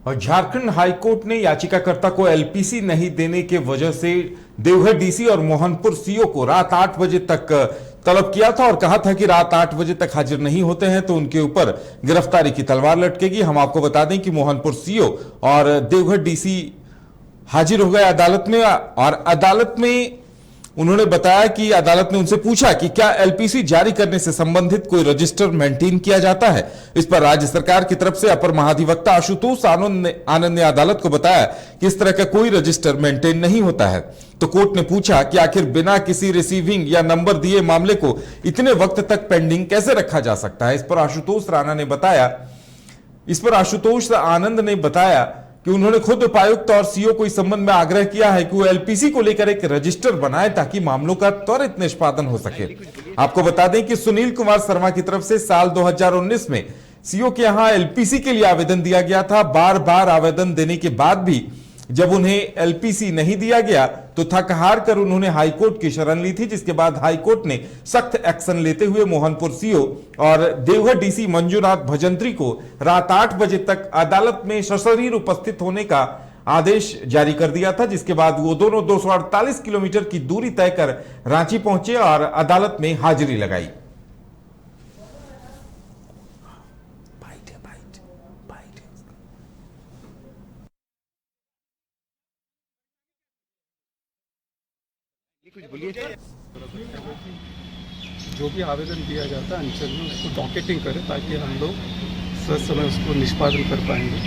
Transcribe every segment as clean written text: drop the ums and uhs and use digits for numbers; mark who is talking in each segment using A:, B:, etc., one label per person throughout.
A: और झारखंड हाईकोर्ट ने याचिकाकर्ता को एलपीसी नहीं देने के वजह से देवघर डीसी और मोहनपुर सीओ को रात 8 बजे तक तलब किया था और कहा था कि रात 8 बजे तक हाजिर नहीं होते हैं तो उनके ऊपर गिरफ्तारी की तलवार लटकेगी। हम आपको बता दें कि मोहनपुर सीओ और देवघर डीसी हाजिर हो गए अदालत में और अदालत में उन्होंने बताया कि अदालत ने उनसे पूछा कि क्या एलपीसी जारी करने से संबंधित कोई रजिस्टर मेंटेन किया जाता है। इस पर राज्य सरकार की तरफ से अपर महाधिवक्ता आशुतोष आनंद ने अदालत को बताया कि इस तरह का कोई रजिस्टर मेंटेन नहीं होता है। तो कोर्ट ने पूछा कि आखिर बिना किसी रिसीविंग या नंबर दिए मामले को इतने वक्त तक पेंडिंग कैसे रखा जा सकता है। इस पर आशुतोष आनंद ने बताया कि उन्होंने खुद उपायुक्त और सीओ को इस संबंध में आग्रह किया है कि वो एलपीसी को लेकर एक रजिस्टर बनाए ताकि मामलों का त्वरित निष्पादन हो सके। आपको बता दें कि सुनील कुमार शर्मा की तरफ से साल 2019 में सीओ के यहां एलपीसी के लिए आवेदन दिया गया था। बार बार आवेदन देने के बाद भी जब उन्हें एलपीसी नहीं दिया गया तो थक हार कर उन्होंने हाईकोर्ट की शरण ली थी, जिसके बाद हाईकोर्ट ने सख्त एक्शन लेते हुए मोहनपुर सीओ और देवघर डीसी मंजूनाथ भजंत्री को रात 8 बजे तक अदालत में सशरीर उपस्थित होने का आदेश जारी कर दिया था। जिसके बाद वो दोनों 248 किलोमीटर की दूरी तय कर रांची पहुंचे और अदालत में हाजिरी लगाई।
B: कुछ बोलिए। जो भी आवेदन दिया जाता है अंचल में उसको डॉकेटिंग करें ताकि हम लोग समय उसको निष्पादन कर पाएंगे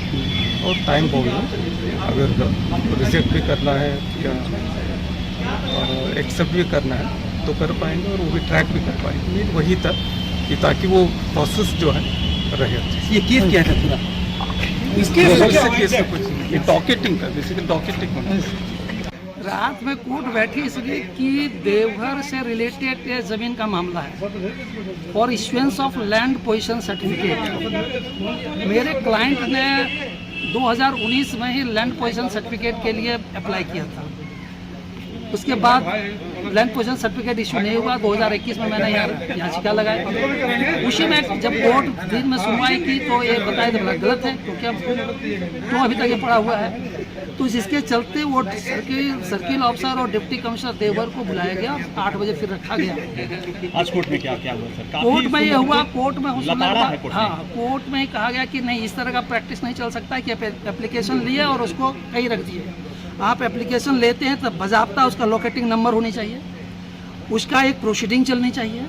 B: और टाइम बाउंड में अगर रिजेक्ट भी करना है या एक्सेप्ट भी करना है तो कर पाएंगे और वो भी ट्रैक भी कर पाएंगे वही तक कि ताकि वो प्रोसेस जो है रहे।
C: ये केस क्या है पूरा?
B: इसके कुछ डॉकेटिंग का बेसिकली डॉकेटिंग होना।
C: रात में कोर्ट बैठी इसलिए कि देवघर से रिलेटेड ज़मीन का मामला है और issuance of land position certificate मेरे क्लाइंट ने 2019 में ही लैंड पोजीशन सर्टिफिकेट के लिए अप्लाई किया था। उसके बाद लैंड पोजीशन सर्टिफिकेट इशू नहीं हुआ। 2021 में मैंने याचिका लगाई। उसी में जब कोर्ट दिन में सुनवाई की तो ये बताया तो गलत है क्योंकि तो अभी तक ये पड़ा हुआ है। तो इसके चलते वो सर्किल ऑफिसर और डिप्टी कमिश्नर देवघर को बुलाया गया और 8 बजे फिर रखा गया।
D: आज कोर्ट में क्या हुआ सर?
C: कोर्ट में ये हुआ, कोर्ट में कोर्ट में ही कहा गया कि नहीं इस तरह का प्रैक्टिस नहीं चल सकता है कि एप्लीकेशन लिए और उसको कहीं रख दिए। आप एप्लीकेशन लेते हैं तब बाज़ाब्ता उसका लोकेटिंग नंबर होनी चाहिए, उसका एक प्रोसीडिंग चलनी चाहिए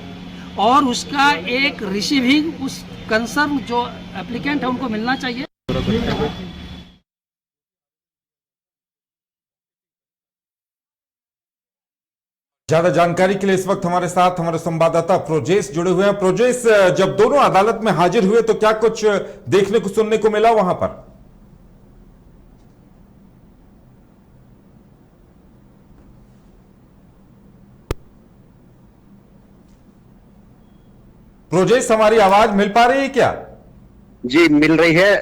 C: और उसका एक रिसीविंग उस कंसर्न जो एप्लीकेंट है उनको मिलना चाहिए।
A: ज्यादा जानकारी के लिए इस वक्त हमारे साथ हमारे संवाददाता प्रोजेश जुड़े हुए हैं। प्रोजेश, जब दोनों अदालत में हाजिर हुए तो क्या कुछ देखने को सुनने को मिला वहां पर? प्रोजेश, हमारी आवाज मिल पा रही है क्या?
E: जी मिल रही है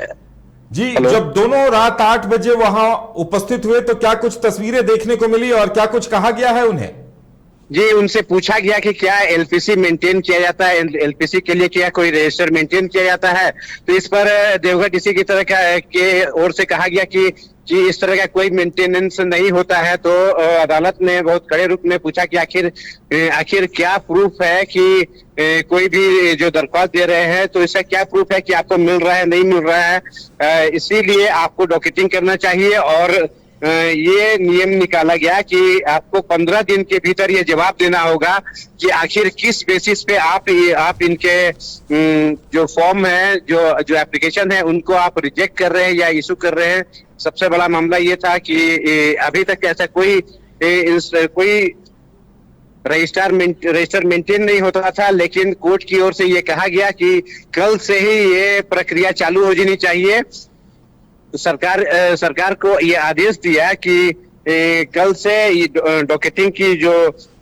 A: जी। जब दोनों रात 8 बजे वहां उपस्थित हुए तो क्या कुछ तस्वीरें देखने को मिली और क्या कुछ कहा गया है उन्हें?
E: जी, उनसे पूछा गया कि क्या एलपीसी मेंटेन किया जाता है, एलपीसी के लिए क्या कोई रजिस्टर मेंटेन किया जाता है। तो इस पर देवघर डीसी की तरह के ओर से कहा गया कि इस तरह का कोई मेंटेनेंस नहीं होता है। तो अदालत ने बहुत कड़े रूप में पूछा कि आखिर क्या प्रूफ है कि कोई भी जो दरख्वास्त दे रहे हैं तो इसका क्या प्रूफ है कि आपको मिल रहा है नहीं मिल रहा है। इसीलिए आपको डॉकेटिंग करना चाहिए और ये नियम निकाला गया कि आपको 15 दिन के भीतर ये जवाब देना होगा कि आखिर किस बेसिस पे आप इनके जो फॉर्म है जो एप्लीकेशन है उनको आप रिजेक्ट कर रहे हैं या इशू कर रहे हैं। सबसे बड़ा मामला ये था कि अभी तक ऐसा कोई रजिस्टर मेंटेन नहीं होता था, लेकिन कोर्ट की ओर से ये कहा गया कि कल से ही ये प्रक्रिया चालू हो जानी चाहिए। तो सरकार को ये आदेश दिया कि कल से डॉकेटिंग की जो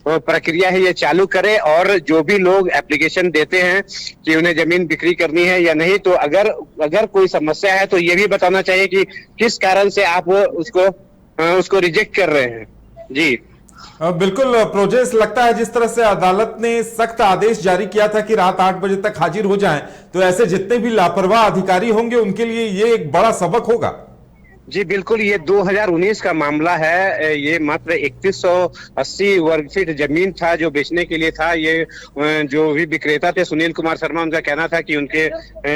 E: प्रक्रिया है ये चालू करे और जो भी लोग एप्लीकेशन देते हैं कि उन्हें जमीन बिक्री करनी है या नहीं, तो अगर कोई समस्या है तो ये भी बताना चाहिए कि किस कारण से आप उसको रिजेक्ट कर रहे हैं। जी
A: बिल्कुल प्रोजेस, लगता है जिस तरह से अदालत ने सख्त आदेश जारी किया था कि रात 8 बजे तक हाजिर हो जाएं, तो ऐसे जितने भी लापरवाह अधिकारी होंगे उनके लिए ये एक बड़ा सबक होगा।
E: जी बिल्कुल, ये 2019 का मामला है। ये मात्र 3180 वर्ग फीट जमीन था जो बेचने के लिए था। ये जो भी विक्रेता थे सुनील कुमार शर्मा, उनका कहना था कि उनके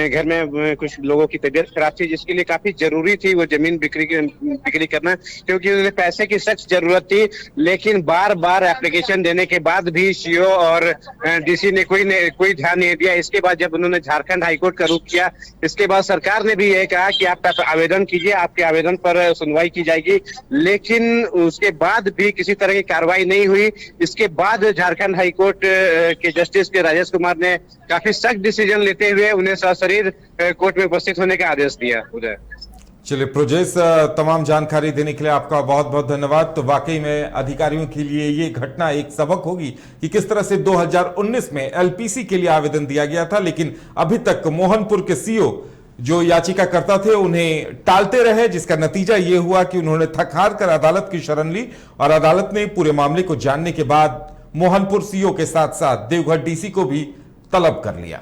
E: घर में कुछ लोगों की तबीयत खराब थी, जिसके लिए काफी जरूरी थी वो जमीन बिक्री करना, क्योंकि उन्हें पैसे की सख्त जरूरत थी। लेकिन बार बार एप्लीकेशन देने के बाद भी सीओ और डीसी ने कोई ध्यान नहीं दिया। इसके बाद जब उन्होंने झारखंड हाईकोर्ट का रुख किया, इसके बाद सरकार ने भी यह कहा कि आप आवेदन कीजिए, आपके आवेदन पर सुनवाई की जाएगी। लेकिन उसके बाद भी किसी तरह की कार्रवाई नहीं हुई। इसके बाद झारखंड हाईकोर्ट के जस्टिस के राजेश कुमार ने काफी सख्त डिसीजन लेते हुए उन्हें सशरीर कोर्ट में उपस्थित होने का आदेश दिया। उदय,
A: चलिए प्रोजेस, तमाम जानकारी देने के लिए आपका बहुत बहुत धन्यवाद। तो वाकई में अधिकारियों के लिए ये घटना एक सबक होगी कि किस तरह से 2019 में एलपीसी के लिए आवेदन दिया गया था, लेकिन अभी तक मोहनपुर के सीओ जो याचिकाकर्ता थे उन्हें टालते रहे, जिसका नतीजा यह हुआ कि उन्होंने थक हार कर अदालत की शरण ली और अदालत ने पूरे मामले को जानने के बाद मोहनपुर सीओ के साथ साथ देवघर डीसी को भी तलब कर लिया।